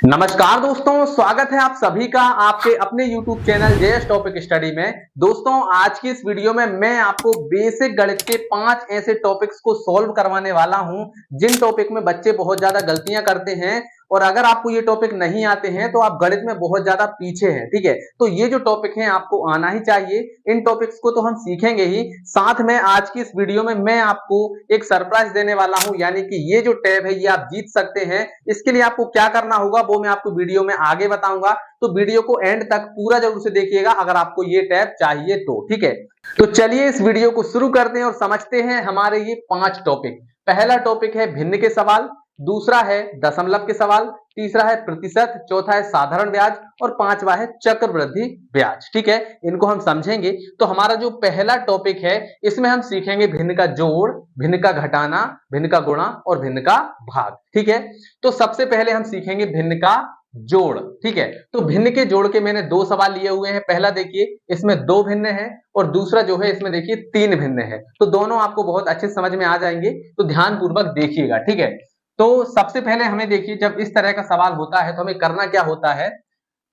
नमस्कार दोस्तों, स्वागत है आप सभी का आपके अपने YouTube channel JS topic study में। दोस्तों, आज की इस वीडियो में मैं आपको बेसिक गणित के 5 ऐसे टॉपिक्स को सॉल्व करवाने वाला हूं जिन टॉपिक में बच्चे बहुत ज्यादा गलतियां करते हैं। और अगर आपको ये टॉपिक नहीं आते हैं तो आप गणित में बहुत ज्यादा पीछे हैं। ठीक है, तो ये जो टॉपिक है आपको आना ही चाहिए। इन टॉपिक्स को तो हम सीखेंगे ही, साथ में आज की इस वीडियो में मैं आपको एक सरप्राइज देने वाला हूं, यानी कि ये जो टैब है ये आप जीत सकते हैं। इसके लिए आपको क्या करना होगा वो मैं आपको वीडियो में आगे बताऊंगा, तो वीडियो को एंड तक पूरा जरूर से देखिएगा अगर आपको ये टैब चाहिए तो। ठीक है, तो चलिए इस वीडियो को शुरू करते हैं और समझते हैं हमारे ये 5 टॉपिक। पहला टॉपिक है भिन्न के सवाल, दूसरा है दशमलव के सवाल, तीसरा है प्रतिशत, चौथा है साधारण ब्याज और पांचवा है चक्रवृद्धि ब्याज। ठीक है, इनको हम समझेंगे। तो हमारा जो पहला टॉपिक है इसमें हम सीखेंगे भिन्न का जोड़, भिन्न का घटाना, भिन्न का गुणा और भिन्न का भाग। ठीक है, तो सबसे पहले हम सीखेंगे भिन्न का जोड़। ठीक है, तो भिन्न के जोड़ के मैंने 2 सवाल लिए हुए हैं। पहला देखिए, इसमें 2 भिन्न है और दूसरा जो है इसमें देखिए 3 भिन्न है। तो दोनों आपको बहुत अच्छे समझ में आ जाएंगे, तो ध्यान पूर्वक देखिएगा। ठीक है, तो सबसे पहले हमें देखिए, जब इस तरह का सवाल होता है तो हमें करना क्या होता है,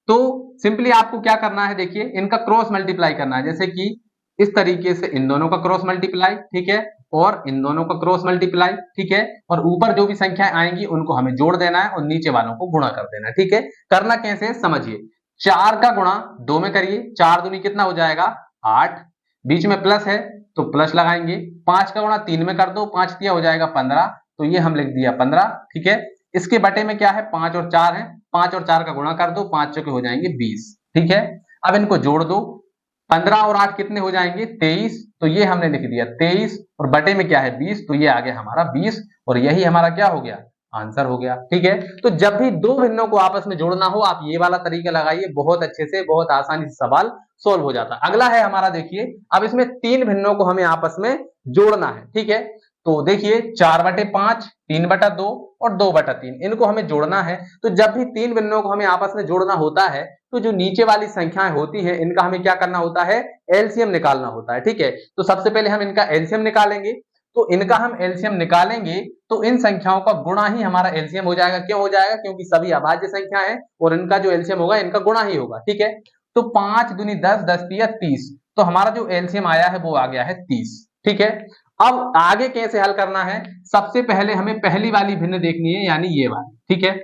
तो सिंपली आपको क्या करना है, देखिए इनका क्रॉस मल्टीप्लाई करना है। जैसे कि इस तरीके से इन दोनों का क्रॉस मल्टीप्लाई, ठीक है, और इन दोनों का क्रॉस मल्टीप्लाई, ठीक है, और ऊपर जो भी संख्याएं आएंगी उनको हमें जोड़ देना है और नीचे वालों को गुणा कर देना है। ठीक है, करना कैसे है समझिए। 4 का गुणा 2 में करिए, 4 दूनी कितना हो जाएगा 8, बीच में प्लस है तो प्लस लगाएंगे। 5 का गुणा 3 में कर दो, 5 दिया हो जाएगा 15, तो ये हम लिख दिया 15। ठीक है, इसके बटे में क्या है 5 और 4 है, 5 और 4 का गुणा कर दो, 5 चौके हो जाएंगे 20। ठीक है, अब इनको जोड़ दो, 15 और 8 कितने हो जाएंगे 23, तो ये हमने लिख दिया 23 और बटे में क्या है 20, तो ये आ गया हमारा 20 और यही हमारा क्या हो गया आंसर हो गया। ठीक है, तो जब भी 2 भिन्नों को आपस में जोड़ना हो आप ये वाला तरीका लगाइए, बहुत अच्छे से, बहुत आसानी से सवाल सोल्व हो जाता है। अगला है हमारा, देखिए अब इसमें 3 भिन्नों को हमें आपस में जोड़ना है। ठीक है, तो देखिए 4/5, 3/2 और 2/3 इनको हमें जोड़ना है। तो जब भी 3 भिन्नों को हमें आपस में जोड़ना होता है तो जो नीचे वाली संख्याएं होती है इनका हमें क्या करना होता है, एलसीएम निकालना होता है। ठीक है, तो सबसे पहले हम इनका एलसीएम निकालेंगे। तो इनका हम एलसीएम निकालेंगे तो इन संख्याओं का गुणा ही हमारा एलसीएम हो जाएगा। क्यों हो जाएगा, क्योंकि सभी अभाज्य संख्या है और इनका जो एलसीएम होगा इनका गुणा ही होगा। ठीक है, तो 5 दूनी 10, 10 तिया 30, तो हमारा जो एलसीएम आया है वो आ गया है 30। ठीक है, अब आगे कैसे हल करना है, सबसे पहले हमें पहली वाली भिन्न देखनी है, यानी ये वाली। ठीक है,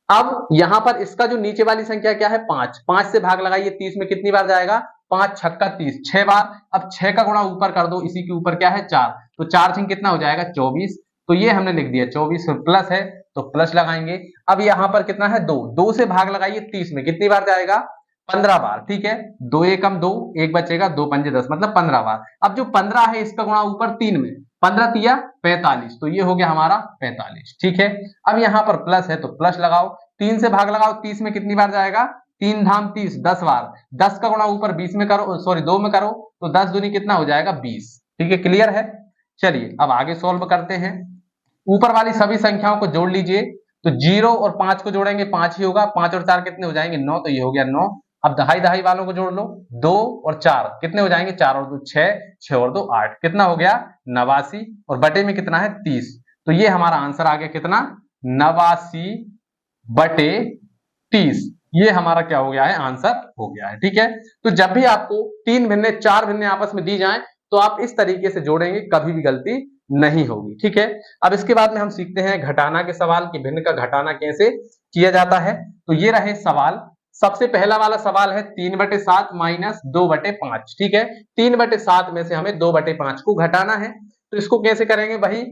अब यहां पर इसका जो नीचे वाली संख्या क्या है 5, 5 से भाग लगाइए, 30 में कितनी बार जाएगा 5 छक्का 30, 6 बार। अब 6 का गुणा ऊपर कर दो, इसी के ऊपर क्या है 4, तो 4 छीन कितना हो जाएगा 24, तो ये हमने लिख दिया 24, प्लस है तो प्लस लगाएंगे। अब यहां पर कितना है 2, 2 से भाग लगाइए, 30 में कितनी बार जाएगा 15 बार। ठीक है, 2 एकम 2, 1 बचेगा, 2 पंजे 10, मतलब 15 बार। अब जो 15 है इसका गुणा ऊपर 3 में, 15 तिया 45, तो ये हो गया हमारा 45। ठीक है, अब यहां पर प्लस है तो प्लस लगाओ, 3 से भाग लगाओ, 30 में कितनी बार जाएगा 3 धाम 30, 10 बार। 10 का गुणा ऊपर 20 में करो, सॉरी 2 में करो, तो 10 दूनी कितना हो जाएगा 20। ठीक है, क्लियर है। चलिए अब आगे सॉल्व करते हैं। ऊपर वाली सभी संख्याओं को जोड़ लीजिए, तो 0 और 5 को जोड़ेंगे 5 ही होगा, 5 और 4 कितने हो जाएंगे 9, तो ये हो गया 9। अब दहाई दहाई वालों को जोड़ लो, 2 और 4 कितने हो जाएंगे 4 और 2 6, 6 और 2 8, कितना हो गया 89 और बटे में कितना है 30, तो ये हमारा आंसर आ गया कितना 89/30। ये हमारा क्या हो गया है आंसर हो गया है। ठीक है, तो जब भी आपको 3 भिन्ने 4 भिन्ने आपस में दी जाएं तो आप इस तरीके से जोड़ेंगे, कभी भी गलती नहीं होगी। ठीक है, अब इसके बाद में हम सीखते हैं घटाना के सवाल कि भिन्न का घटाना कैसे किया जाता है। तो ये रहे सवाल। सबसे पहला वाला सवाल है 3/7 माइनस 2/5। ठीक है, 3/7 में से हमें 2/5 को घटाना है। तो इसको कैसे करेंगे, वही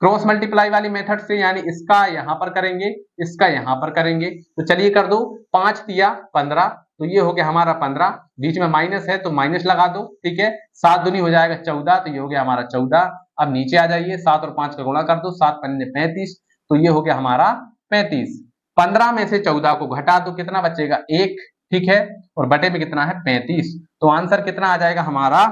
क्रॉस मल्टीप्लाई वाली मेथड से, यानी इसका यहां पर करेंगे, इसका यहां पर करेंगे। तो चलिए कर दो, 5 तिया 15, तो ये हो गया हमारा 15, बीच में माइनस है तो माइनस लगा दो। ठीक है, 7 दूनी हो जाएगा 14, तो ये हो गया हमारा 14। अब नीचे आ जाइए, 7 और 5 का गुणा कर दो, 7 पंजे 35, तो ये हो गया हमारा 35। 15 में से 14 को घटा दो, कितना बचेगा 1। ठीक है, और बटे में कितना है 35, तो आंसर कितना आ जाएगा हमारा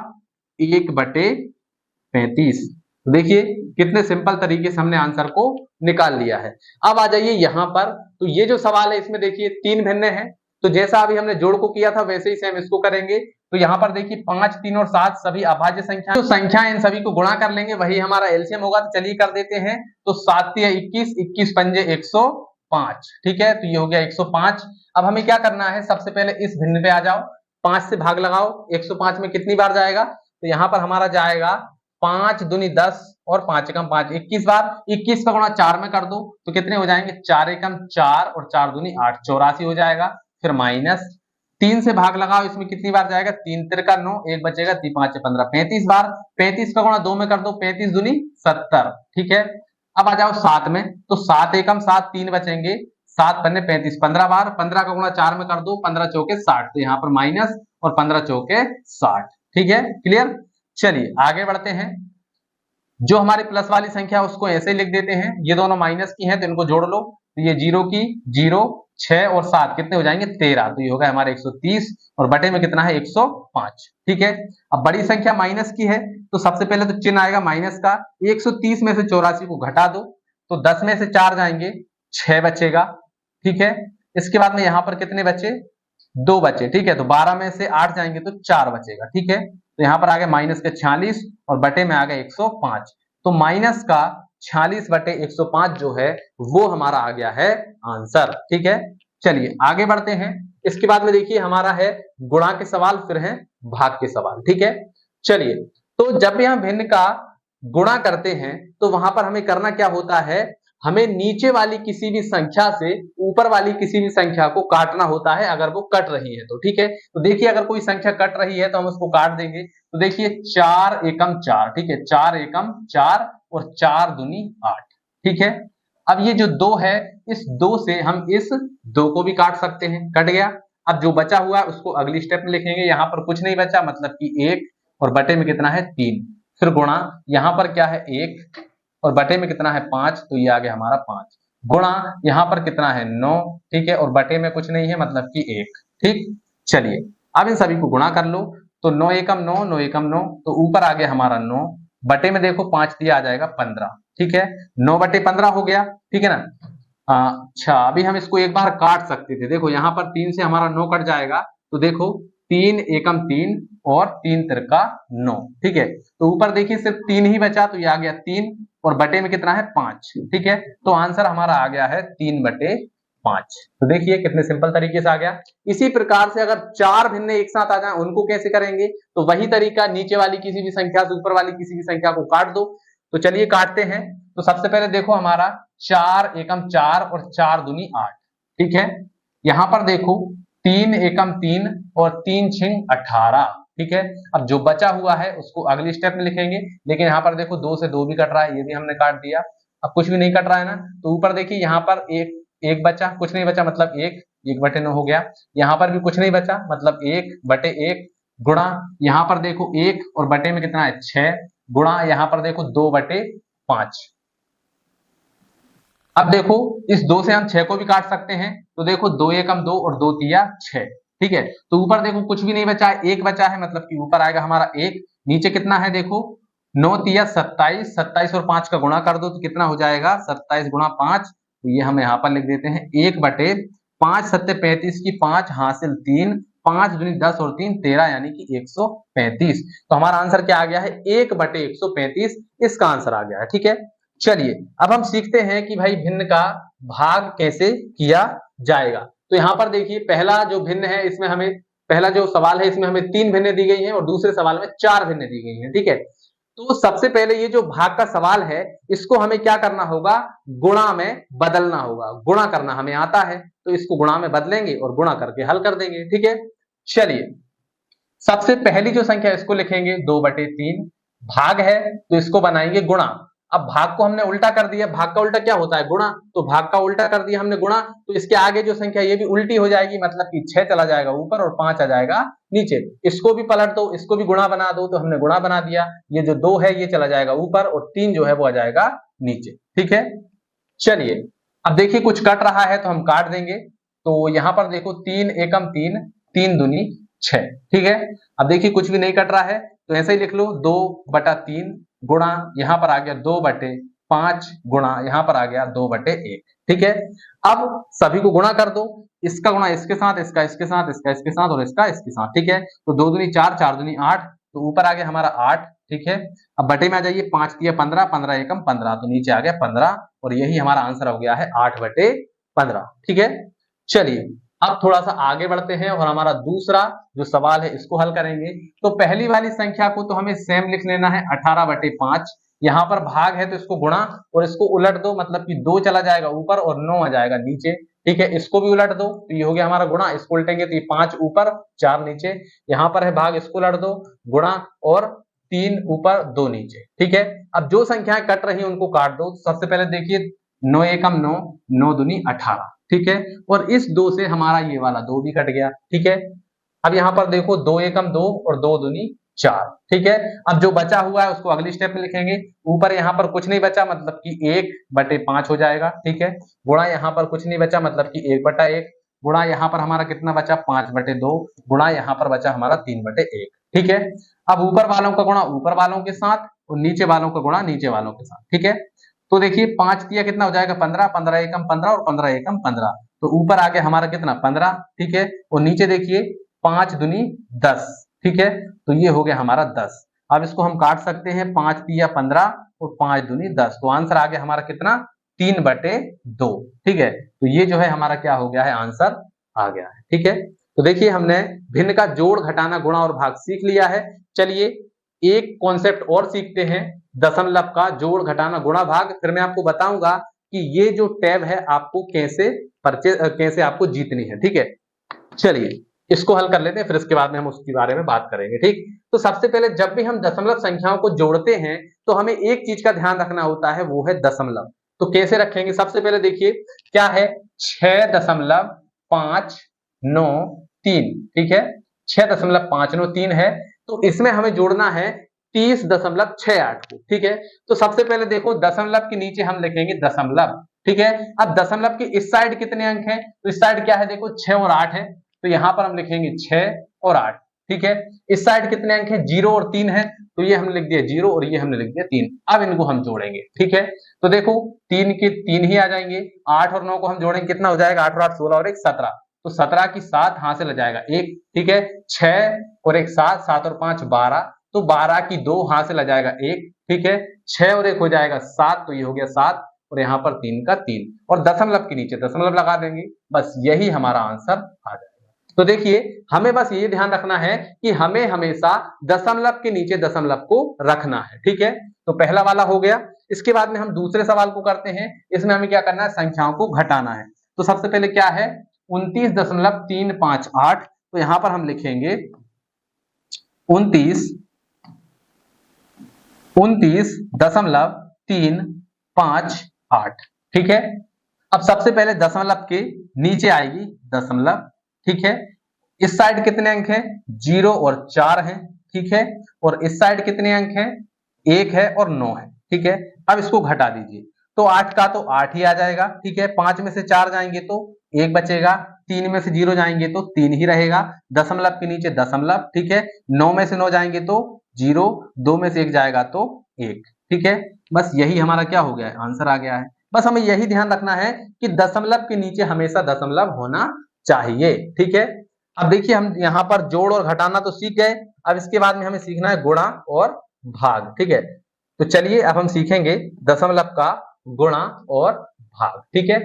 1/35। देखिए कितने सिंपल तरीके से हमने आंसर को निकाल लिया है। अब आ जाइए यहां पर, तो ये जो सवाल है इसमें देखिए 3 भिन्न है, तो जैसा अभी हमने जोड़ को किया था वैसे ही सेम इसको करेंगे। तो यहाँ पर देखिए 5, 3 और 7 सभी अभाज्य संख्या, तो संख्या इन सभी को गुणा कर लेंगे, वही हमारा एलसीएम होगा। तो चलिए कर देते हैं, तो 7 तिया 21, 21 पंजे 100, 105, ठीक है। तो ये हो गया 105। अब हमें क्या करना है, सबसे पहले इस भिन्न पे आ जाओ, 5 से भाग लगाओ। 105 में कितनी बार जाएगा, तो यहाँ पर हमारा जाएगा 5 दूनी 10 और 5 एकम 5, 21 बार। 21 का गुणा 4 में कर दो तो कितने हो जाएंगे, 4 एकम 4 और 4 दूनी 8, 84 हो जाएगा। फिर माइनस 3 से भाग लगाओ, इसमें कितनी बार जाएगा, 3 तिरका 9, एक बचेगा, 3 5 15, 35 बार। 35 का गुणा 2 में कर दो, 35 दूनी 70, ठीक है। अब आ जाओ 7 में, तो 7 एकम 7, 3 बचेंगे, 7 पन्ने 35, 15 बार। 15 का गुणा 4 में कर दो, 15 चौके 60, तो यहाँ पर माइनस और 15 चौके 60, ठीक है, क्लियर। चलिए आगे बढ़ते हैं। जो हमारी प्लस वाली संख्या उसको ऐसे ही लिख देते हैं, ये दोनों माइनस की हैं तो इनको जोड़ लो, तो ये 0 की 0, 6 और 7 कितने हो जाएंगे, 13, तो ये होगा हमारे 130 और बटे में कितना है, 105, ठीक है। अब बड़ी संख्या माइनस की है तो सबसे पहले तो चिन्ह आएगा माइनस का। 130 में से 84 को घटा दो तो 10 में से 4 जाएंगे, 6 बचेगा, ठीक है। इसके बाद में यहाँ पर कितने बचे, 2 बचे, ठीक है। तो 12 में से 8 जाएंगे तो 4 बचेगा, ठीक है। तो यहाँ पर आ गया माइनस के 46 और बटे में आ गया 105, तो माइनस का 46 बटे 105 जो है वो हमारा आ गया है आंसर, ठीक है। चलिए आगे बढ़ते हैं। इसके बाद में देखिए हमारा है गुणा के सवाल, फिर है भाग के सवाल, ठीक है। चलिए, तो जब भी हम भिन्न का गुणा करते हैं तो वहां पर हमें करना क्या होता है, हमें नीचे वाली किसी भी संख्या से ऊपर वाली किसी भी संख्या को काटना होता है, अगर वो कट रही है तो, ठीक है। तो देखिए अगर कोई संख्या कट रही है तो हम उसको काट देंगे, तो देखिए 4 एकम 4, ठीक है, 4 एकम 4 और 4 दूनी 8, ठीक है। अब ये जो 2 है, इस 2 से हम इस 2 को भी काट सकते हैं, कट गया। अब जो बचा हुआ है उसको अगली स्टेप में लिखेंगे, यहाँ पर कुछ नहीं बचा, मतलब कि 1 और बटे में कितना है 3, फिर गुणा, यहाँ पर क्या है 1 और बटे में कितना है 5, तो ये आ गया हमारा 5, गुणा यहाँ पर कितना है 9, ठीक है, और बटे में कुछ नहीं है, मतलब कि 1, ठीक। चलिए अब इन सभी को गुणा कर लो, तो 9 एकम 9, 9 एकम 9, तो ऊपर आ गया हमारा 9, बटे में देखो 5 दिया आ जाएगा 15, ठीक है, 9 बटे 15 हो गया, ठीक है ना। अच्छा अभी हम इसको एक बार काट सकते थे, देखो यहाँ पर 3 से हमारा 9 कट जाएगा, तो देखो 3 एकम 3 और 3 तिरका 9, ठीक है। तो ऊपर देखिए सिर्फ 3 ही बचा, तो ये आ गया 3 और बटे में कितना है 5, ठीक है। तो आंसर हमारा आ गया है 3 बटे 5। तो देखिए कितने सिंपल तरीके से आ गया। इसी प्रकार से अगर 4 भिन्न एक साथ आ जाए उनको कैसे करेंगे, तो वही तरीका, नीचे वाली किसी भी संख्या से ऊपर वाली किसी भी संख्या को काट दो। तो चलिए काटते हैं। तो सबसे पहले देखो हमारा 4 एकम 4 और 4 दूनी 8, ठीक है। यहां पर देखो 3 एकम 3 और 3 छिंग 18, ठीक है। अब जो बचा हुआ है उसको अगली स्टेप में लिखेंगे, लेकिन यहाँ पर देखो 2 से 2 भी कट रहा है, ये भी हमने काट दिया। अब कुछ भी नहीं कट रहा है ना, तो ऊपर देखिए यहाँ पर एक बचा, कुछ नहीं बचा, मतलब 1 बटे 9 हो गया। यहाँ पर भी कुछ नहीं बचा, मतलब 1 बटे 1, गुणा यहाँ पर देखो 1 और बटे में कितना है 6, गुणा यहाँ पर देखो 2 बटे 5। अब देखो इस 2 से हम 6 को भी काट सकते हैं, तो देखो 2 एकम 2 और 2 तिया 6, ठीक है। तो ऊपर देखो कुछ भी नहीं बचा है, 1 बचा है, मतलब कि ऊपर आएगा हमारा 1, नीचे कितना है देखो 9 तिया 27, 27 और 5 का गुणा कर दो तो कितना हो जाएगा 27 गुणा 5, तो ये हम यहाँ पर लिख देते हैं 1 बटे 5 सत्ते 35 की 5 हासिल 3, 5 दूनी 10 और 3 13, यानी कि 135। तो हमारा आंसर क्या आ गया है, 1 बटे 135 इसका आंसर आ गया है, ठीक है। चलिए अब हम सीखते हैं कि भाई भिन्न का भाग कैसे किया जाएगा। तो यहाँ पर देखिए पहला जो भिन्न है, इसमें हमें पहला जो सवाल है इसमें हमें 3 भिन्न दी गई हैं और दूसरे सवाल में 4 भिन्न दी गई हैं, ठीक है। तो सबसे पहले ये जो भाग का सवाल है इसको हमें क्या करना होगा, गुणा में बदलना होगा। गुणा करना हमें आता है तो इसको गुणा में बदलेंगे और गुणा करके हल कर देंगे, ठीक है। चलिए सबसे पहली जो संख्या इसको लिखेंगे 2 बटे 3, भाग है तो इसको बनाएंगे गुणा। अब भाग को हमने उल्टा कर दिया, भाग का उल्टा क्या होता है गुणा, तो भाग का उल्टा कर दिया हमने गुणा, तो इसके आगे जो संख्या ये भी उल्टी हो जाएगी, मतलब कि 6 चला जाएगा ऊपर और 5 आ जाएगा नीचे। इसको भी पलट दो, इसको भी गुणा बना दो, तो हमने गुणा बना दिया। ये जो 2 है ये चला जाएगा ऊपर और 3 जो है वो आ जाएगा नीचे, ठीक है। चलिए अब देखिए कुछ कट रहा है तो हम काट देंगे। तो यहां पर देखो 3 एकम 3, 3 दूनी 6, ठीक है। अब देखिए कुछ भी नहीं कट रहा है तो ऐसे ही लिख लो 2 बटा 3 गुणा यहाँ पर आ गया 2 बटे 5 गुणा यहाँ पर आ गया 2 बटे 1, ठीक है। अब सभी को गुणा कर दो, इसका गुणा इसके साथ, इसका इसके साथ, इसका इसके साथ और इसका इसके साथ, ठीक है। तो 2 दूनी 4, 4 दूनी 8, तो ऊपर आ गया हमारा 8, ठीक है। अब बटे में आ जाइए, 5 दिया 15, 15 एकम 15, तो नीचे आ गया 15 और यही हमारा आंसर हो गया है 8 बटे 15। ठीक है, चलिए अब थोड़ा सा आगे बढ़ते हैं और हमारा दूसरा जो सवाल है इसको हल करेंगे। तो पहली वाली संख्या को तो हमें सेम लिख लेना है 18/5। यहाँ पर भाग है तो इसको गुणा और इसको उलट दो, मतलब कि 2 चला जाएगा ऊपर और 9 आ जाएगा नीचे। ठीक है, इसको भी उलट दो तो ये हो गया हमारा गुणा, इसको उल्टेंगे तो ये 5 ऊपर 4 नीचे। यहाँ पर है भाग, इसको उलट दो, गुणा और 3 ऊपर 2 नीचे। ठीक है, अब जो संख्याएं कट रही है उनको काट दो। सबसे पहले देखिए 9 एकम 9, 9 दूनी 18। ठीक है, और इस 2 से हमारा ये वाला 2 भी कट गया। ठीक है, अब यहाँ पर देखो 2 एकम 2 और 2 दूनी 4। ठीक है, अब जो बचा हुआ है उसको अगली स्टेप में लिखेंगे। ऊपर यहाँ पर कुछ नहीं बचा, मतलब कि 1/5 हो जाएगा। ठीक है, गुणा यहाँ पर कुछ नहीं बचा, मतलब कि 1/1, गुणा यहाँ पर हमारा कितना बचा 5/2, गुणा यहाँ पर बचा हमारा 3/1। ठीक है, अब ऊपर वालों का गुणा ऊपर वालों के साथ और नीचे वालों का गुणा नीचे वालों के साथ। ठीक है, तो देखिए 5 तिया कितना हो जाएगा 15, 15 एकम 15 और 15 एकम 15, तो ऊपर आ गया हमारा कितना 15। ठीक है, और नीचे देखिए 5 दूनी 10। ठीक है, तो ये हो गया हमारा 10। अब इसको हम काट सकते हैं, 5 तिया 15 और 5 दूनी 10, तो आंसर आ गया हमारा कितना 3/2। ठीक है, तो ये जो है हमारा क्या हो गया है, आंसर आ गया है। ठीक है, तो देखिए हमने भिन्न का जोड़ घटाना गुणा और भाग सीख लिया है। चलिए एक कॉन्सेप्ट और सीखते हैं, दशमलव का जोड़ घटाना गुणा भाग। फिर मैं आपको बताऊंगा कि ये जो टैब है आपको कैसे आपको जीतनी है। ठीक है, चलिए इसको हल कर लेते हैं, फिर इसके बाद में हम उसके बारे में बात करेंगे। ठीक, तो सबसे पहले जब भी हम दशमलव संख्याओं को जोड़ते हैं तो हमें एक चीज का ध्यान रखना होता है, वो है दशमलव। तो कैसे रखेंगे, सबसे पहले देखिए क्या है 6.593। ठीक है, 6.593 है, तो इसमें हमें जोड़ना है 30.68 को। ठीक है, तो सबसे पहले देखो दशमलव के नीचे हम लिखेंगे दशमलव। ठीक है, अब दशमलव के इस साइड कितने अंक हैं, तो इस साइड क्या है देखो 6 और 8 है, तो यहां पर हम लिखेंगे 6 और 8। ठीक है, इस साइड कितने अंक है 0 और 3 है, तो ये हमने लिख दिया 0 और ये हमने लिख दिया 3। अब इनको हम जोड़ेंगे। ठीक है, तो देखो 3 के 3 ही आ जाएंगे, 8 और 9 को हम जोड़ेंगे, कितना हो जाएगा 8 और 8 16 और 1 17, तो 17 की 7 हासिल हो जाएगा 1। ठीक है, 6 और 1 7, 7 और 5 12, तो 12 की 2 हासिल आ जाएगा 1। ठीक है, 6 और 1 हो जाएगा 7, तो ये हो गया 7 और यहाँ पर 3 का 3, और दशमलव के नीचे दशमलव लगा देंगे, बस यही हमारा आंसर आ जाएगा। तो देखिए हमें बस ये ध्यान रखना है कि हमें हमेशा दशमलव के नीचे दशमलव को रखना है। ठीक है, तो पहला वाला हो गया। इसके बाद में हम दूसरे सवाल को करते हैं। इसमें हमें क्या करना है, संख्याओं को घटाना है। तो सबसे पहले क्या है 29.358, तो यहां पर हम लिखेंगे 29.358। ठीक है, अब सबसे पहले दशमलव के नीचे आएगी दशमलव। ठीक है, इस साइड कितने अंक हैं 0 और 4 हैं। ठीक है, और इस साइड कितने अंक हैं 1 है और 9 है। ठीक है, अब इसको घटा दीजिए, तो 8 का तो 8 ही आ जाएगा। ठीक है, 5 में से 4 जाएंगे तो 1 बचेगा, 3 में से 0 जाएंगे तो 3 ही रहेगा, दशमलव के नीचे दशमलव। ठीक है, 9 में से 9 जाएंगे तो 0, 2 में से 1 जाएगा तो 1। ठीक है, बस यही हमारा क्या हो गया है, आंसर आ गया है। बस हमें यही ध्यान रखना है कि दशमलव के नीचे हमेशा दशमलव होना चाहिए। ठीक है, अब देखिए हम यहाँ पर जोड़ और घटाना तो सीख गए, अब इसके बाद में हमें सीखना है गुणा और भाग। ठीक है, तो चलिए अब हम सीखेंगे दशमलव का गुणा और भाग। ठीक है,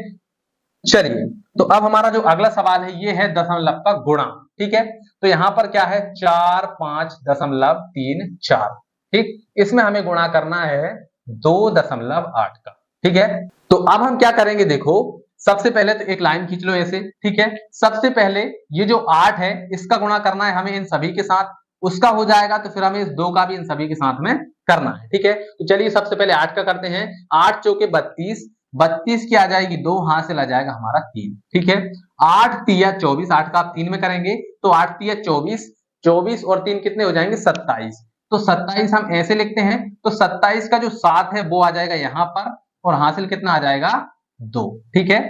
चलिए तो अब हमारा जो अगला सवाल है ये है दशमलव का गुणा। ठीक है, तो यहाँ पर क्या है 45.34। ठीक, इसमें हमें गुणा करना है 2.8 का। ठीक है, तो अब हम क्या करेंगे, देखो सबसे पहले तो एक लाइन खींच लो ऐसे। ठीक है, सबसे पहले ये जो 8 है इसका गुणा करना है हमें इन सभी के साथ, उसका हो जाएगा तो फिर हमें इस 2 का भी इन सभी के साथ में करना है। ठीक है, तो चलिए सबसे पहले 8 का करते हैं। 8 चौके 32, 32 की आ जाएगी 2, हासिल आ जाएगा हमारा 3। ठीक है, 8 तिया 24, 8 का आप 3 में करेंगे तो 8 तिया 24, 24 और 3 कितने हो जाएंगे 27, तो 27 हम ऐसे लिखते हैं, तो 27 का जो 7 है वो आ जाएगा यहाँ पर और हासिल कितना आ जाएगा 2। ठीक है,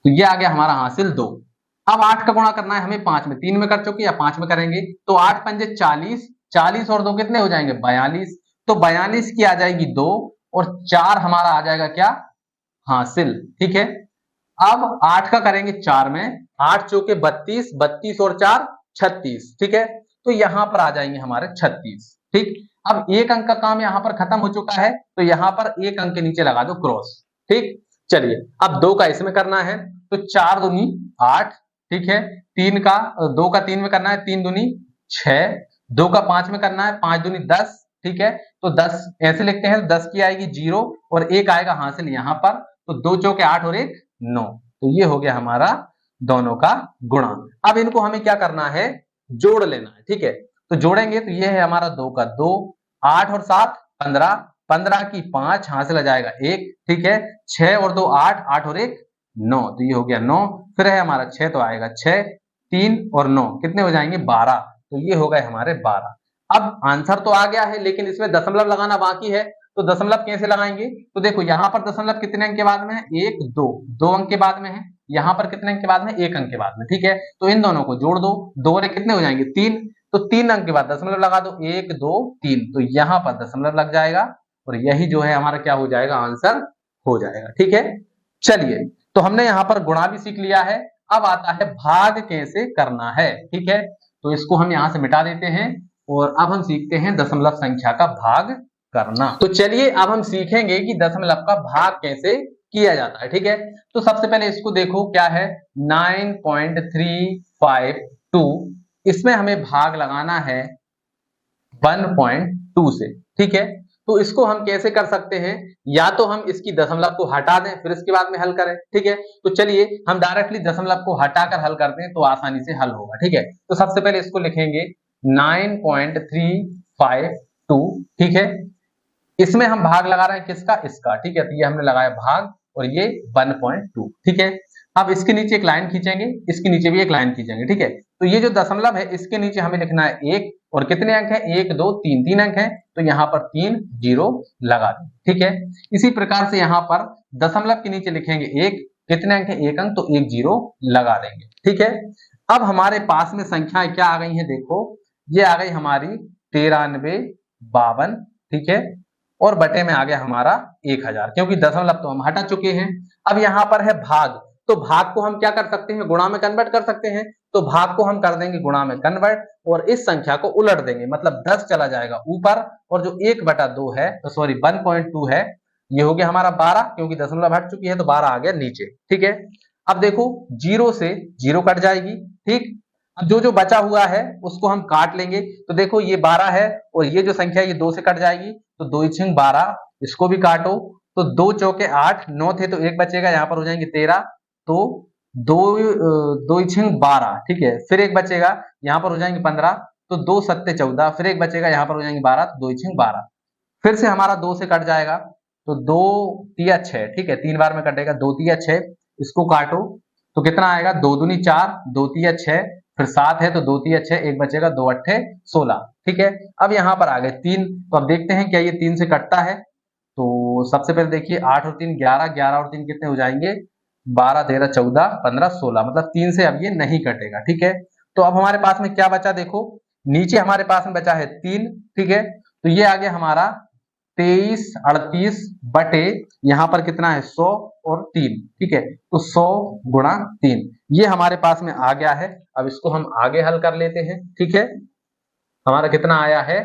तो ये आ गया हमारा हासिल 2। अब 8 का गुणा करना है हमें 5 में, 3 में कर चुके या 5 में करेंगे, तो 8 पंजे 40, 40 और 2 कितने हो जाएंगे 42, तो 42 की आ जाएगी 2 और 4 हमारा आ जाएगा क्या हासिल। ठीक है, अब 8 का करेंगे 4 में, 8 चौके 32, 32 और 4 36। ठीक है, तो यहां पर आ जाएंगे हमारे 36। ठीक, अब एक अंक का काम यहां पर खत्म हो चुका है, तो यहां पर एक अंक के नीचे लगा दो क्रॉस। ठीक, चलिए अब 2 का इसमें करना है तो 4 दूनी 8, ठीक है। 3 का 2 का 3 में करना है, 3 दूनी 6, 2 का 5 में करना है, 5 दूनी 10, ठीक है। तो 10 ऐसे लिखते हैं, तो 10 की आएगी 0 और 1 आएगा हासिल यहाँ पर, तो 2 चौके 8 और 1 9। तो ये हो गया हमारा दोनों का गुणा। अब इनको हमें क्या करना है, जोड़ लेना है, ठीक है। तो जोड़ेंगे तो ये है हमारा 2 का 2, 8 और 7 15, 15 की 5 हासिल आ जाएगा 1, ठीक है। 6 और 2 8, 8 और 1 9, तो ये हो गया 9। फिर है हमारा 6 तो आएगा 6, 3 और 9 कितने हो जाएंगे 12, तो ये हो गए हमारे 12। अब आंसर तो आ गया है लेकिन इसमें दशमलव लगाना बाकी है, तो दशमलव कैसे लगाएंगे, तो देखो यहाँ पर दशमलव कितने अंक के बाद में है, 1 2, 2 अंक के बाद में है। यहाँ पर कितने अंक के बाद में, 1 अंक के बाद में, ठीक है। तो इन दोनों को जोड़ दो, 2 और 1 कितने हो जाएंगे 3, तो 3 अंक के बाद दशमलव लगा दो, 1 2 3, तो यहाँ पर दशमलव लग जाएगा और यही जो है हमारा क्या हो जाएगा, आंसर हो जाएगा, ठीक है। चलिए तो हमने यहाँ पर गुणा भी सीख लिया है, अब आता है भाग कैसे करना है, ठीक है। तो इसको हम यहाँ से मिटा देते हैं और अब हम सीखते हैं दशमलव संख्या का भाग करना। तो चलिए अब हम सीखेंगे कि दशमलव का भाग कैसे किया जाता है, ठीक है। तो सबसे पहले इसको देखो क्या है, 9.352, इसमें हमें भाग लगाना है 1.2 से, ठीक है। तो इसको हम कैसे कर सकते हैं, या तो हम इसकी दशमलव को हटा दें फिर इसके बाद में हल करें, ठीक है। तो चलिए हम डायरेक्टली दशमलव को हटाकर हल करते हैं तो आसानी से हल होगा, ठीक है। तो सबसे पहले इसको लिखेंगे 9.352, ठीक है। इसमें हम भाग लगा रहे हैं किसका, इसका, ठीक है। तो ये हमने लगाया भाग और ये 1.2, ठीक है। अब इसके नीचे एक लाइन खींचेंगे, इसके नीचे भी एक लाइन खींचेंगे, ठीक है। तो ये जो दशमलव है इसके नीचे हमें लिखना है 1 और कितने अंक है, 1 2 3, 3 अंक है, तो यहाँ पर 3 0 लगा दें, ठीक है। इसी प्रकार से यहाँ पर दशमलव के नीचे लिखेंगे 1, कितने अंक है, 1 अंक, तो 1 0 लगा देंगे, ठीक है। अब हमारे पास में संख्याएं क्या आ गई हैं, देखो ये आ गई हमारी 9352, ठीक है। और बटे में आ गया हमारा 1000, क्योंकि दशमलव तो हम हटा चुके हैं। अब यहाँ पर है भाग, तो भाग को हम क्या कर सकते हैं, गुणा में कन्वर्ट कर सकते हैं। तो भाग को हम कर देंगे गुणा में कन्वर्ट और इस संख्या को उलट देंगे, मतलब 10 चला जाएगा ऊपर और जो 1/2 है, तो सॉरी 1.2 है, ये हो गया हमारा 12, क्योंकि दशमलव हट चुकी है तो 12 आ गया नीचे, ठीक है। अब देखो 0 से 0 कट जाएगी, ठीक। अब जो जो बचा हुआ है उसको हम काट लेंगे, तो देखो ये 12 है और ये जो संख्या ये 2 से कट जाएगी, तो 2 × 12, इसको भी काटो, तो 2 चौके 8, 9 थे तो 1 बचेगा, यहाँ पर हो जाएंगे 13, तो 2 × 12, ठीक है। फिर 1 बचेगा, यहाँ पर हो जाएंगे 15, तो 2 7 14, फिर 1 बचेगा, यहाँ पर हो जाएंगे 12, तो 2 × 12। फिर से हमारा 2 से कट जाएगा, तो 2 तिया 6, ठीक है, 3 बार में कटेगा, 2 तिया 6, इसको काटो, तो कितना आएगा, 2 दूनी 4, 2 तिया 6, फिर 7 है तो 2 तिया 6, 1 बचेगा, 2 8 16, ठीक है। अब यहाँ पर आ गए 3, तो अब देखते हैं क्या ये 3 से कटता है। तो सबसे पहले देखिए 8 और 3 11, 11 और 3 कितने हो जाएंगे, 12 13 14 15 16, मतलब 3 से अब ये नहीं कटेगा, ठीक है। तो अब हमारे पास में क्या बचा, देखो नीचे हमारे पास में बचा है 3, ठीक है। तो ये आ गया हमारा 23 38 बटे यहाँ पर कितना है 100 और 3, ठीक है। तो 100 × 3 ये हमारे पास में आ गया है। अब इसको हम आगे हल कर लेते हैं, ठीक है। हमारा कितना आया है,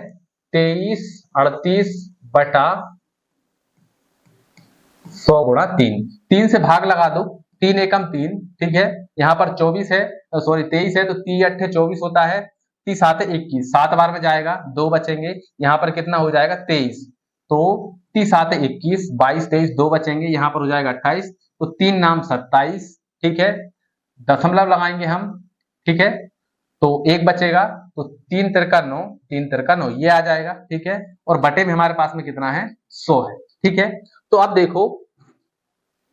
23 38 बटा 100 × 3, 3 से भाग लगा दो, 3 एकम 3, ठीक है। यहाँ पर 24 है, सॉरी 23 है, तो 3 8 24 होता है, 30 7 21, 7 बार में जाएगा, 2 बचेंगे, यहाँ पर कितना हो जाएगा 23, तो 30 7 21, 22 23, 2 बचेंगे, यहाँ पर हो जाएगा 28, तो 3 नाम 27, ठीक है। दशमलव लगाएंगे हम, ठीक है, तो 1 बचेगा, तो 3 तिरका 9, 3 तिरका 9 ये आ जाएगा, ठीक है। और बटे में हमारे पास में कितना है 100 है, ठीक है। तो अब देखो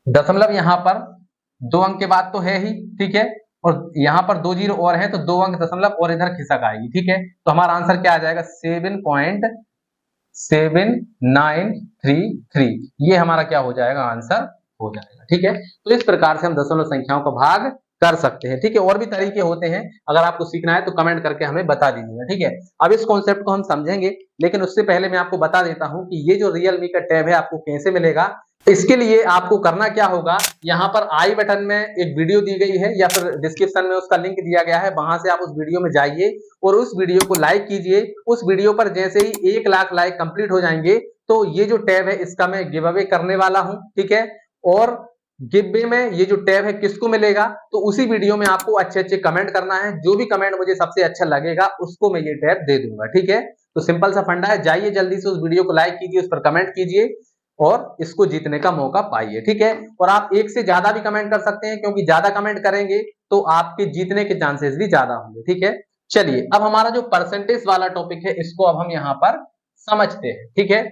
दशमलव यहाँ पर 2 अंक के बाद तो है ही, ठीक है, और यहाँ पर 2 0 और है तो 2 अंक दशमलव और इधर खिसक आएगी, ठीक है। तो हमारा आंसर क्या आ जाएगा, 7.7933, ये हमारा क्या हो जाएगा, आंसर हो जाएगा, ठीक है। तो इस प्रकार से हम दशमलव संख्याओं का भाग कर सकते हैं, ठीक है। और भी तरीके होते हैं, अगर आपको सीखना है तो कमेंट करके हमें बता दीजिएगा, ठीक है। अब इस कॉन्सेप्ट को हम समझेंगे, लेकिन उससे पहले मैं आपको बता देता हूं कि ये जो रियलमी का टैब है आपको कैसे मिलेगा। इसके लिए आपको करना क्या होगा, यहाँ पर आई बटन में एक वीडियो दी गई है या फिर डिस्क्रिप्शन में उसका लिंक दिया गया है, वहां से आप उस वीडियो में जाइए और उस वीडियो को लाइक कीजिए। उस वीडियो पर जैसे ही 1 लाख लाइक कंप्लीट हो जाएंगे तो ये जो टैब है इसका मैं गिव अवे करने वाला हूं, ठीक है। और गिव वे में ये जो टैब है किसको मिलेगा, तो उसी वीडियो में आपको अच्छे अच्छे कमेंट करना है, जो भी कमेंट मुझे सबसे अच्छा लगेगा उसको मैं ये टैब दे दूंगा। ठीक है, तो सिंपल सा फंडा है, जाइए जल्दी से उस वीडियो को लाइक कीजिए, उस पर कमेंट कीजिए और इसको जीतने का मौका पाइए। ठीक है, और आप एक से ज्यादा भी कमेंट कर सकते हैं, क्योंकि ज्यादा कमेंट करेंगे तो आपके जीतने के चांसेस भी ज्यादा होंगे। ठीक है, चलिए अब हमारा जो परसेंटेज वाला टॉपिक है इसको अब हम यहाँ पर समझते हैं। ठीक है,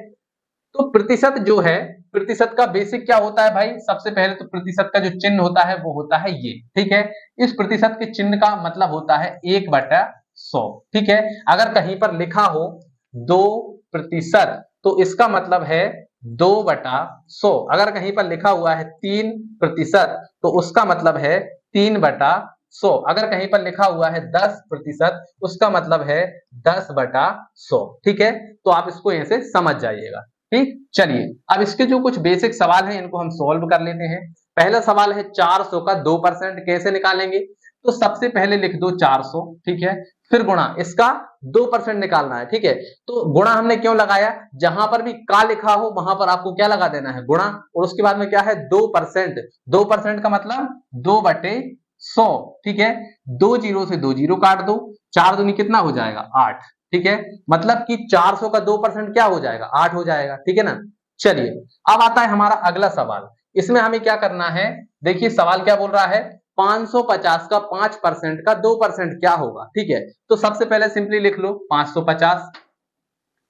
तो प्रतिशत जो है, प्रतिशत का बेसिक क्या होता है भाई, सबसे पहले तो प्रतिशत का जो चिन्ह होता है वो होता है ये। ठीक है, इस प्रतिशत के चिन्ह का मतलब होता है 1/100। ठीक है, अगर कहीं पर लिखा हो 2% तो इसका मतलब है 2/100। अगर कहीं पर लिखा हुआ है 3% तो उसका मतलब है 3/100। अगर कहीं पर लिखा हुआ है 10% उसका मतलब है 10/100। ठीक है, तो आप इसको ऐसे समझ जाइएगा। ठीक, चलिए अब इसके जो कुछ बेसिक सवाल हैं इनको हम सॉल्व कर लेते हैं। पहला सवाल है 400 का 2% कैसे निकालेंगे, तो सबसे पहले लिख दो 400। ठीक है, फिर गुणा इसका 2% निकालना है। ठीक है, तो गुणा हमने क्यों लगाया, जहां पर भी का लिखा हो वहां पर आपको क्या लगा देना है, गुणा, और उसके बाद में क्या है 2%। 2% का मतलब 2/100। ठीक है, 2 जीरो से 2 जीरो काट दो, 4 दूनी कितना हो जाएगा 8। ठीक है, मतलब कि 400 का 2% क्या हो जाएगा 8 हो जाएगा। ठीक है ना, चलिए अब आता है हमारा अगला सवाल। इसमें हमें क्या करना है, देखिए सवाल क्या बोल रहा है, 550 का 5% का 2% क्या होगा। ठीक है, तो सबसे पहले सिंपली लिख लो 550।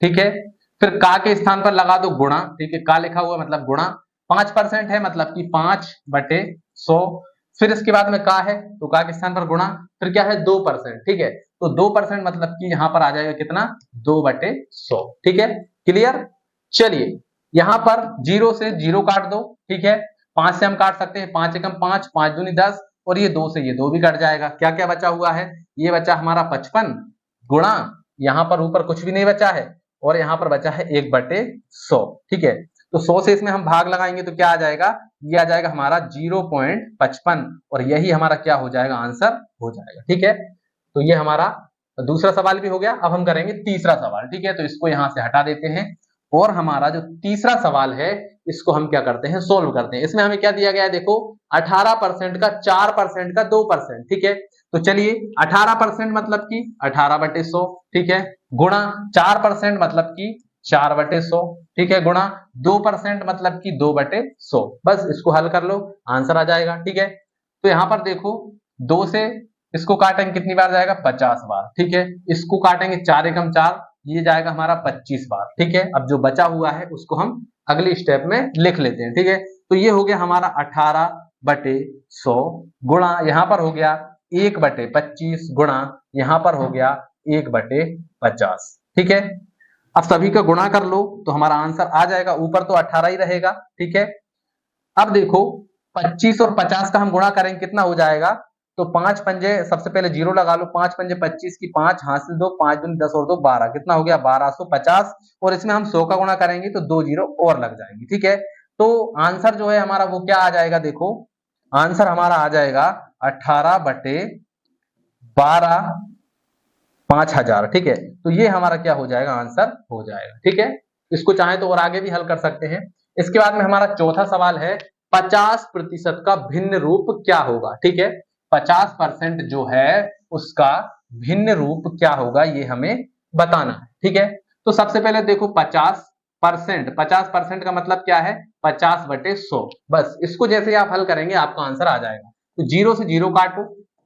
ठीक है, फिर का के स्थान पर लगा दो गुणा। ठीक है, का लिखा हुआ मतलब गुणा, 5% है मतलब कि 5/100। फिर इसके बाद में का है तो का के स्थान पर गुणा, फिर क्या है 2%। ठीक है, तो 2% मतलब कि यहां पर आ जाएगा कितना 2/100। ठीक है, क्लियर। चलिए यहां पर 0 से 0 काट दो। ठीक है, 5 से हम काट सकते हैं, 5 एकम 5, 5 दूनी 10, और ये 2 से ये 2 भी कट जाएगा। क्या क्या बचा हुआ है, ये बचा हमारा 55 गुणा, यहां पर ऊपर कुछ भी नहीं बचा है, और यहां पर बचा है 1/100। ठीक है, तो 100 से इसमें हम भाग लगाएंगे तो क्या आ जाएगा, ये आ जाएगा हमारा 0.55, और यही हमारा क्या हो जाएगा आंसर हो जाएगा। ठीक है, तो ये हमारा दूसरा सवाल भी हो गया। अब हम करेंगे तीसरा सवाल। ठीक है, तो इसको यहां से हटा देते हैं, और हमारा जो तीसरा सवाल है इसको हम क्या करते हैं सोल्व करते हैं। इसमें हमें क्या दिया गया है, देखो 18% का 4% का 2%। ठीक है, तो चलिए 18% मतलब कि 18/100। ठीक है, गुणा 4% मतलब कि 4/100। ठीक है, गुणा 2% मतलब कि 2/100। बस इसको हल कर लो, आंसर आ जाएगा। ठीक है, तो यहां पर देखो 2 से इसको काटेंगे कितनी बार जाएगा 50 बार। ठीक है, इसको काटेंगे 4 एकम 4, ये जाएगा हमारा 25 बार। ठीक है, अब जो बचा हुआ है उसको हम अगले स्टेप में लिख लेते हैं। ठीक है, तो ये हो गया हमारा 18/100 गुणा, यहां पर हो गया 1/25 गुणा, यहां पर हो गया 1/50। ठीक है, अब सभी का गुणा कर लो तो हमारा आंसर आ जाएगा, ऊपर तो 18 ही रहेगा। ठीक है, अब देखो 25 और 50 का हम गुणा करेंगे कितना हो जाएगा, तो 5 पंजे सबसे पहले 0 लगा लो, 5 पंजे 25 की 5 हाथ से 2, 5 दूनी 10 और 2 12, कितना हो गया 1250, और इसमें हम 100 का गुणा करेंगे तो 2 जीरो और लग जाएंगे। ठीक है, तो आंसर जो है हमारा वो क्या आ जाएगा, देखो आंसर हमारा आ जाएगा 18/12/5000। ठीक है, तो ये हमारा क्या हो जाएगा आंसर हो जाएगा। ठीक है, इसको चाहे तो और आगे भी हल कर सकते हैं। इसके बाद में हमारा चौथा सवाल है 50% का भिन्न रूप क्या होगा। ठीक है, 50% जो है उसका भिन्न रूप क्या होगा ये हमें बताना है। ठीक है, तो सबसे पहले देखो 50% का मतलब क्या है 50/100। बस इसको जैसे आप हल करेंगे आपका आंसर आ जाएगा। तो 0 से 0 काटो,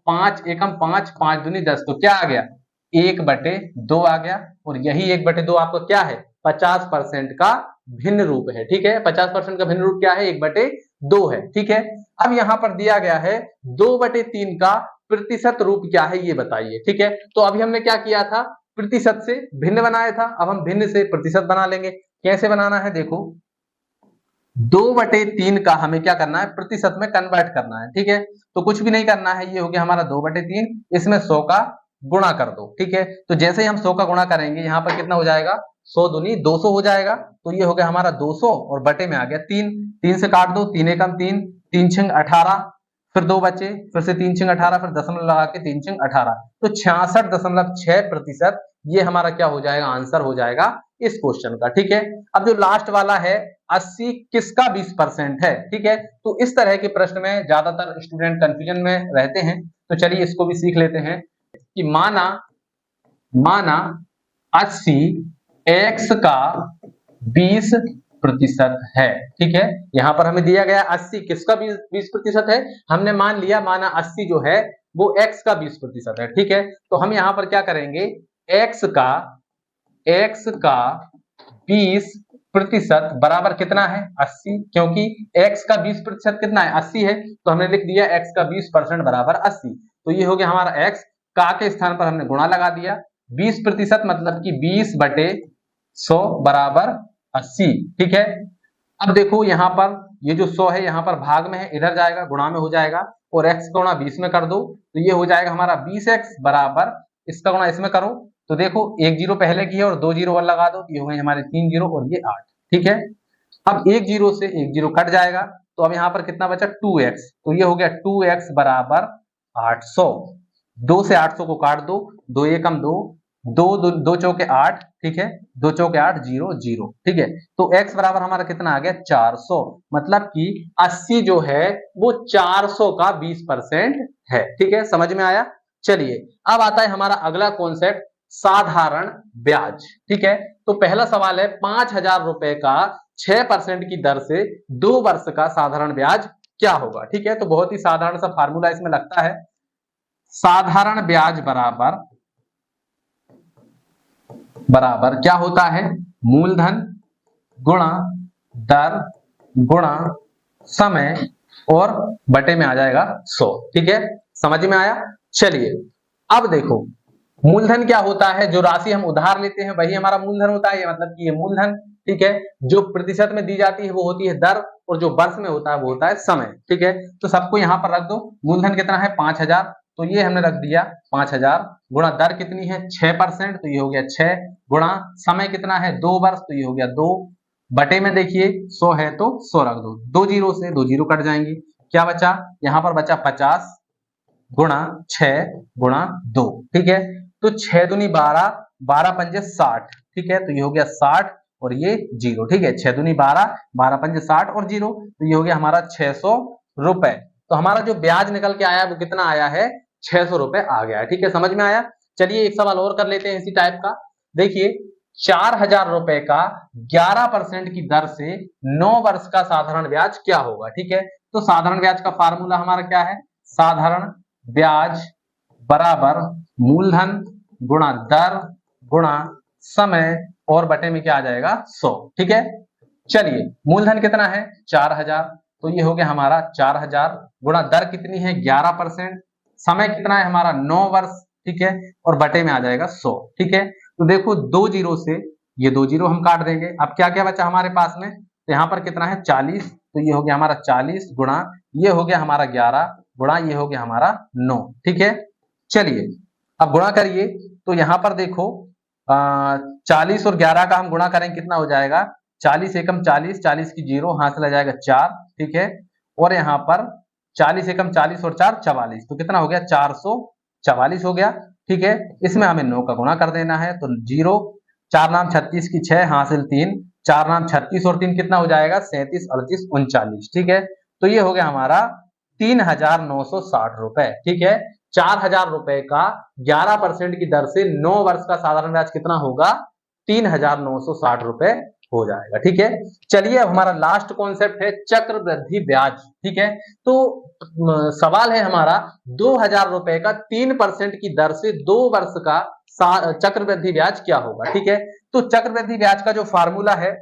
5 एकम 5, 5 दूनी 10, तो क्या आ गया 1/2 आ गया, और यही 1/2 आपका क्या है 50% का भिन्न रूप है। ठीक है, 50% का भिन्न रूप क्या है 1/2 है। ठीक है, अब यहां पर दिया गया है 2/3 का प्रतिशत रूप क्या है ये बताइए। ठीक है, तो अभी हमने क्या किया था, प्रतिशत से भिन्न बनाया था, अब हम भिन्न से प्रतिशत बना लेंगे। कैसे बनाना है, देखो 2/3 का हमें क्या करना है प्रतिशत में कन्वर्ट करना है। ठीक है, तो कुछ भी नहीं करना है, ये हो गया हमारा 2/3, इसमें 100 का गुणा कर दो। ठीक है, तो जैसे ही हम 100 का गुणा करेंगे यहाँ पर कितना हो जाएगा 100 दूनी 200 हो जाएगा, तो ये हो गया हमारा 200, और बटे में आ गया 3, 3 से काट दो, 3 एकम 3, 3 छिंग 18, फिर 2 बचे, फिर से 3 छिंग 18, फिर दशमलव लगा के 3 छिंग 18, तो 66.6% ये हमारा क्या हो जाएगा आंसर हो जाएगा इस क्वेश्चन का। ठीक है, अब जो लास्ट वाला है 80 किसका 20% है। ठीक है, तो इस तरह के प्रश्न में ज्यादातर स्टूडेंट कंफ्यूजन में रहते हैं, तो चलिए इसको भी सीख लेते हैं कि माना माना 80 x का 20% है। ठीक है, यहां पर हमें दिया गया 80 किसका 20% है, हमने मान लिया माना 80 जो है वो x का 20% है। ठीक है, तो हम यहां पर क्या करेंगे, x का 20% बराबर कितना है 80, क्योंकि x का 20% कितना है 80 है, तो हमने लिख दिया x का 20% बराबर 80। तो ये हो गया हमारा x, का के स्थान पर हमने गुणा लगा दिया, 20% मतलब कि 20/100 बराबर 80। ठीक है, अब देखो यहां पर ये जो 100 है यहां पर भाग में है, इधर जाएगा गुणा में हो जाएगा, और x का गुणा 20 में कर दो तो ये हो जाएगा हमारा 20x बराबर, इसका गुणा इसमें करो तो देखो एक जीरो पहले की है और 2 जीरो और लगा दो, ये हो गए हमारे 3 जीरो और ये 8। ठीक है, अब एक जीरो से एक जीरो कट जाएगा, तो अब यहाँ पर कितना बचा 2x, तो ये हो गया 2x बराबर 800। 2 से 800 को काट दो, 2 एकम 2, 2 चौके 8। ठीक है, 2 चौके 8, 0 0। ठीक है, तो x बराबर हमारा कितना आ गया 400, मतलब कि 80 जो है वो 400 का 20% है। ठीक है, समझ में आया। चलिए अब आता है हमारा अगला कॉन्सेप्ट, साधारण ब्याज। ठीक है, तो पहला सवाल है 5000 रुपए का 6% की दर से 2 वर्ष का साधारण ब्याज क्या होगा। ठीक है, तो बहुत ही साधारण सा फार्मूला इसमें लगता है, साधारण ब्याज बराबर क्या होता है, मूलधन गुणा दर गुणा समय और बटे में आ जाएगा 100। ठीक है, समझ में आया। चलिए अब देखो मूलधन क्या होता है, जो राशि हम उधार लेते हैं वही हमारा मूलधन होता है, मतलब कि ये मूलधन। ठीक है, जो प्रतिशत में दी जाती है वो होती है दर, और जो वर्ष में होता है वो होता है समय। ठीक है, तो सबको यहां पर रख दो, मूलधन कितना है 5000, तो ये हमने रख दिया 5000, गुणा दर कितनी है 6%, तो ये हो गया 6, गुणा समय कितना है 2 वर्ष, तो ये हो गया 2, बटे में देखिए 100 है तो 100 रख दो, 2 जीरो से 2 जीरो कट जाएंगे, क्या बचा यहाँ पर बचा 50 गुणा 6 गुणा 2। ठीक है, तो 6 दूनी 12, 12 पंजे 60। ठीक है, तो ये हो गया 60 और ये 0। ठीक है, 6 दूनी 12, 12 पंजे 60 और 0, तो ये हो गया हमारा 600 रुपए। तो हमारा जो ब्याज निकल के आया वो कितना आया है 600 रुपए आ गया है। ठीक है, समझ में आया। चलिए एक सवाल और कर लेते हैं इसी टाइप का। देखिए 4000 रुपए का 11% की दर से 9 वर्ष का साधारण ब्याज क्या होगा। ठीक है, तो साधारण ब्याज का फार्मूला हमारा क्या है, साधारण ब्याज बराबर मूलधन गुणा दर गुणा समय और बटे में क्या आ जाएगा 100। ठीक है, चलिए मूलधन कितना है 4000, तो ये हो गया हमारा 4000, गुणा दर कितनी है 11%, समय कितना है हमारा 9 वर्ष। ठीक है, और बटे में आ जाएगा 100। ठीक है, तो देखो 2 जीरो से ये 2 जीरो हम काट देंगे, अब क्या क्या बचा हमारे पास में, तो यहाँ पर कितना है 40, तो ये हो गया हमारा 40 गुणा ये हो गया हमारा 11 गुणा ये हो गया हमारा 9। ठीक है, चलिए अब गुणा करिए, तो यहां पर देखो 40 और 11 का हम गुणा करें कितना हो जाएगा, 40 एकम 40, 40 की 0 हाथ चला जाएगा 4। ठीक है, और यहाँ पर 40 एकम 40 और 4 44, तो कितना हो गया 444 हो गया। ठीक है, इसमें हमें 9 का गुणा कर देना है, तो 0 4 नाम 36 की 6 हासिल 3, 4 नाम 36 और 3 कितना हो जाएगा 37 38 39। ठीक है, तो ये हो गया हमारा 3960 रुपए। ठीक है, 4000 रुपए का 11% की दर से 9 वर्ष का साधारण ब्याज कितना होगा 3960 रुपए हो जाएगा। ठीक है, चलिए अब हमारा लास्ट कॉन्सेप्ट है चक्रवृद्धि ब्याज। ठीक है, तो सवाल है हमारा 2000 रुपए का 3% की दर से 2 वर्ष का चक्रवृद्धि ब्याज क्या होगा। ठीक है, तो चक्रवृद्धि ब्याज का जो फार्मूला है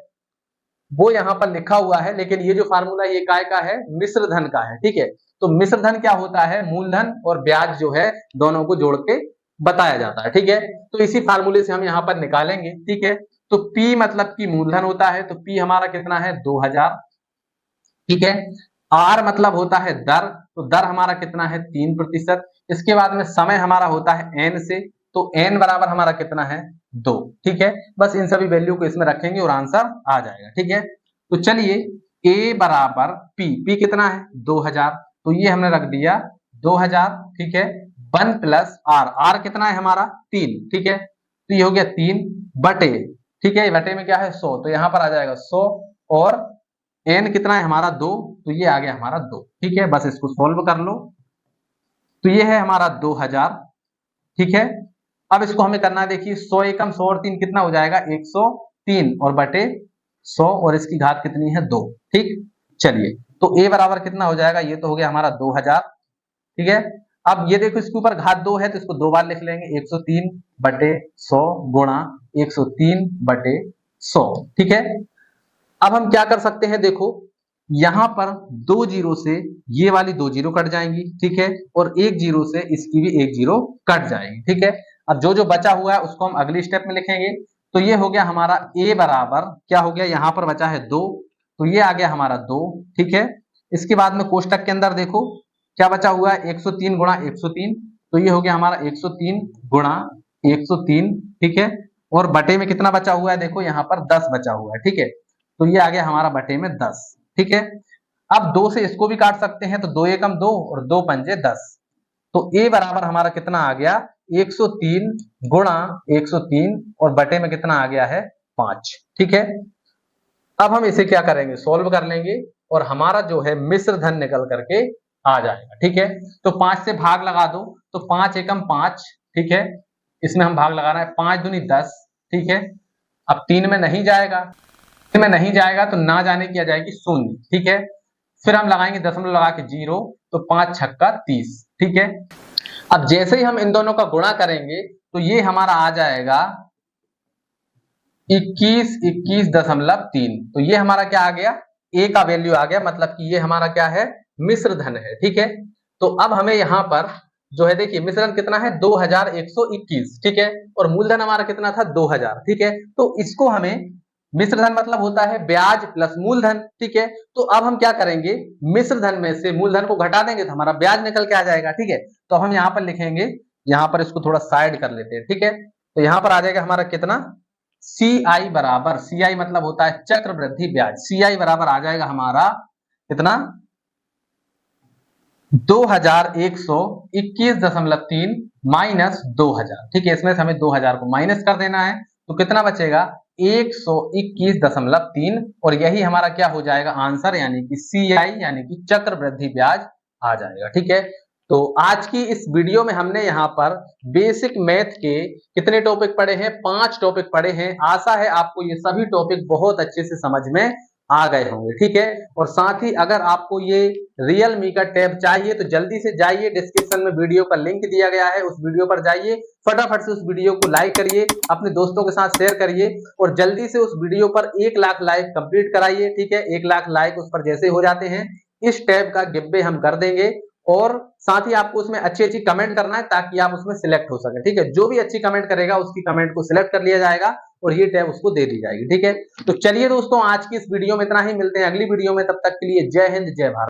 वो यहां पर लिखा हुआ है, लेकिन ये जो फार्मूला ये काय का है मिश्र धन का है। ठीक है, तो मिश्र धन क्या होता है, मूलधन और ब्याज जो है दोनों को जोड़ के बताया जाता है। ठीक है, तो इसी फार्मूले से हम यहाँ पर निकालेंगे। ठीक है, तो P मतलब कि मूलधन होता है, तो P हमारा कितना है 2000। ठीक है, R मतलब होता है दर, तो दर हमारा कितना है 3%। इसके बाद में समय हमारा होता है N से, तो N बराबर हमारा कितना है 2। ठीक है, बस इन सभी वैल्यू को इसमें रखेंगे और आंसर आ जाएगा। ठीक है, तो चलिए A बराबर P कितना है 2000, तो ये हमने रख दिया 2000। ठीक है, 1 प्लस R कितना है हमारा 3। ठीक है, तो ये हो गया 3 बटे, ठीक है, बटे में क्या है 100, तो यहाँ पर आ जाएगा 100 और n कितना है हमारा 2, तो ये आ गया हमारा 2। ठीक है, बस इसको सोल्व कर लो। तो ये है हमारा 2000। ठीक है, अब इसको हमें करना है, देखिए 100 एकम 100 और 3 कितना हो जाएगा 103 और बटे 100 और इसकी घात कितनी है 2। ठीक, चलिए तो a बराबर कितना हो जाएगा, ये तो हो गया हमारा 2000। ठीक है, अब ये देखो इसके ऊपर घात 2 है तो इसको 2 बार लिख लेंगे, 103 बटे 100 गुणा 103 बटे 100। ठीक है, अब हम क्या कर सकते हैं, देखो यहां पर 2 जीरो से ये वाली 2 जीरो कट जाएंगी। ठीक है, और 1 जीरो से इसकी भी 1 जीरो कट जाएगी। ठीक है, अब जो जो बचा हुआ है उसको हम अगली स्टेप में लिखेंगे। तो ये हो गया हमारा a बराबर क्या हो गया, यहां पर बचा है 2, तो ये आ गया हमारा 2। ठीक है, इसके बाद में कोष्टक के अंदर देखो क्या बचा हुआ है, 103 गुणा 103, तो ये हो गया हमारा 103 गुणा 103। ठीक है, और बटे में कितना बचा हुआ है, देखो यहाँ पर 10 बचा हुआ है। ठीक है, तो ये आ गया हमारा बटे में 10। ठीक है, अब 2 से इसको भी काट सकते हैं, तो 2 एकम 2 और 2 पंजे 10, तो a बराबर हमारा कितना आ गया 103 गुणा 103 और बटे में कितना आ गया है 5। ठीक है, अब हम इसे क्या करेंगे, सोल्व कर लेंगे और हमारा जो है मिश्र धन निकल करके आ जाएगा। ठीक है, तो 5 से भाग लगा दो, तो 5 एकम 5। ठीक है, इसमें हम भाग लगा रहे हैं, 5 दूनी 10। ठीक है, अब 3 में नहीं जाएगा, में नहीं जाएगा तो ना जाने की आ जाएगी 0। ठीक है, फिर हम लगाएंगे दशमलव लगा के 0, तो 5 छक्का 30। ठीक है, अब जैसे ही हम इन दोनों का गुणा करेंगे तो ये हमारा आ जाएगा 21.3। तो ये हमारा क्या आ गया, a का वैल्यू आ गया, मतलब कि ये हमारा क्या है मिश्र धन है। ठीक है, तो अब हमें यहाँ पर जो है देखिए मिश्रण कितना है 2121। ठीक है, और मूलधन हमारा कितना था 2000। ठीक है, तो इसको हमें मिश्र धन मतलब होता है ब्याज प्लस मूलधन। ठीक है, तो अब हम क्या करेंगे, मिश्र धन में से मूलधन को घटा देंगे तो हमारा ब्याज निकल के आ जाएगा। ठीक है, तो हम यहाँ पर लिखेंगे, यहाँ पर इसको थोड़ा साइड कर लेते हैं। ठीक है, तो यहाँ पर आ जाएगा हमारा कितना, CI बराबर, CI मतलब होता है चक्रवृद्धि ब्याज, CI बराबर आ जाएगा हमारा कितना 2121.3 माइनस 2000। ठीक है, इसमें से हमें 2000 को माइनस कर देना है, तो कितना बचेगा 121.3 और यही हमारा क्या हो जाएगा आंसर, यानी कि CI यानी कि चक्रवृद्धि ब्याज आ जाएगा। ठीक है, तो आज की इस वीडियो में हमने यहाँ पर बेसिक मैथ के कितने टॉपिक पढ़े हैं, 5 टॉपिक पढ़े हैं। आशा है आपको ये सभी टॉपिक बहुत अच्छे से समझ में आ गए होंगे। ठीक है, और साथ ही अगर आपको ये रियलमी का टैब चाहिए तो जल्दी से जाइए, डिस्क्रिप्शन में वीडियो का लिंक दिया गया है, उस वीडियो पर जाइए, फटाफट से उस वीडियो को लाइक करिए, अपने दोस्तों के साथ शेयर करिए और जल्दी से उस वीडियो पर 1 लाख लाइक कंप्लीट कराइए। ठीक है, 1 लाख लाइक उस पर जैसे हो जाते हैं इस टैब का गिव हम कर देंगे और साथ ही आपको उसमें अच्छी कमेंट करना है ताकि आप उसमें सिलेक्ट हो सके। ठीक है, जो भी अच्छी कमेंट करेगा उसकी कमेंट को सिलेक्ट कर लिया जाएगा और ये टैब उसको दे दी जाएगी। ठीक है, तो चलिए दोस्तों आज की इस वीडियो में इतना ही, मिलते हैं अगली वीडियो में, तब तक के लिए जय हिंद जय भारत।